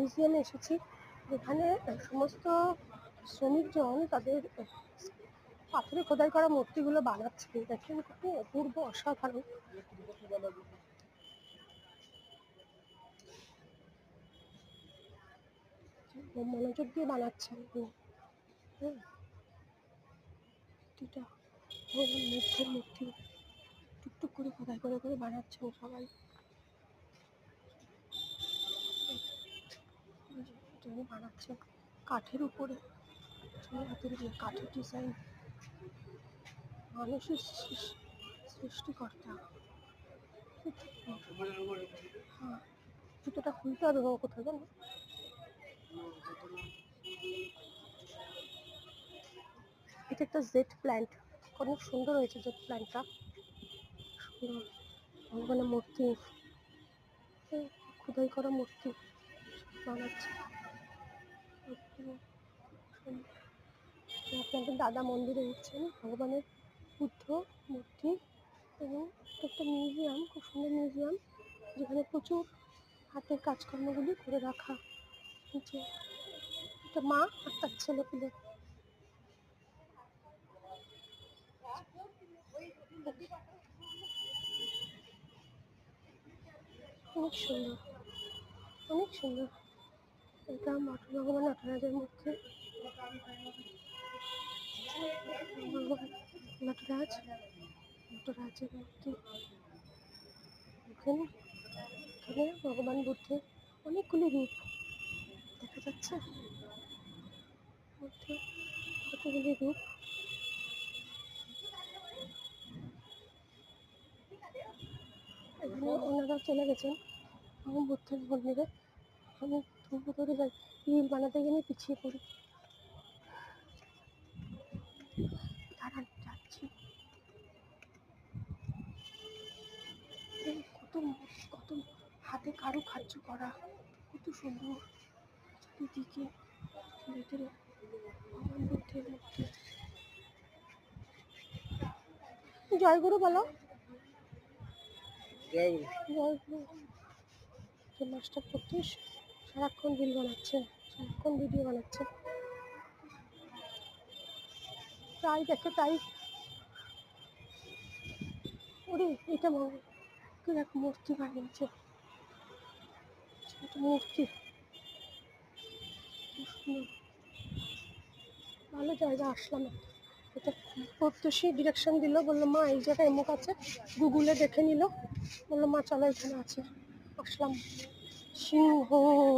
মিউজিয়ামে এসেছি, যেখানে সমস্ত শ্রমিকজন তাদের পাথরে খোদাই করা মূর্তিগুলো বানাচ্ছে। দেখেন কত অপূর্ব, অসাধারণ। মনোযোগ দিয়ে বানাচ্ছেন। মূর্তিটা ভগবান বুদ্ধের মূর্তি টুকটুক করে খোদাই করে করে বানাচ্ছেন সবাই। বানাচ্ছে কাঠের উপরে, হাতের কাঠের ডিজাইন। মানুষের সৃষ্টিকর্তা। হ্যাঁ, জুতোটা খুলতে হবে কোথাও জানো। এটা একটা জেট প্ল্যান্ট, অনেক সুন্দর হয়েছে জেট প্ল্যান্টটা। সুন্দর ভগবানের মূর্তি, খোদাই করা মূর্তি বানাচ্ছে। আপনাদের দাদা মন্দিরে উঠছেন ভগবানের বুদ্ধ মূর্তি, এবং একটা মিউজিয়াম, খুব সুন্দর মিউজিয়াম, যেখানে প্রচুর হাতের কাজকর্মগুলি করে রাখা। নিচে একটা মা আর তার ছেলে পিলে। অনেক সুন্দর, অনেক সুন্দর। এটা ভগবান নটরাজের মূর্তি। নটরাজের মূর্তি। এখানে ভগবান বুদ্ধের অনেকগুলি রূপ দেখা যাচ্ছে। কতগুলি রূপ। এখানে ওনারা চলে গেছেন আমার বুদ্ধের মন্দিরে। আমি ধুমো করে যাই, রিল বানাতে গিয়ে পিছিয়ে পড়ি। দাঁড়ান, যাচ্ছি। কত কত হাতে কারুকার্য করা, কত সুন্দর। চারিদিকে ভেতরে ভগবান বুদ্ধের মূর্তি। জয়গুরু বলো। জয়গুরু। যে মাস্টার পড়তে সারাক্ষণ রিল বানাচ্ছে, সারাক্ষণ ভিডিও বানাচ্ছে, তাই দেখে তাই। ওরে এটা এক মূর্তি বানিয়েছে, মূর্তি। ভালো জায়গা আসলাম। এটা প্রত্যুষী ডিরেকশন দিল, বললো মা এই জায়গায় এমুক আছে, গুগলে দেখে নিল, বললো মা চলো এখানে আছে। আসলাম। সিংহ।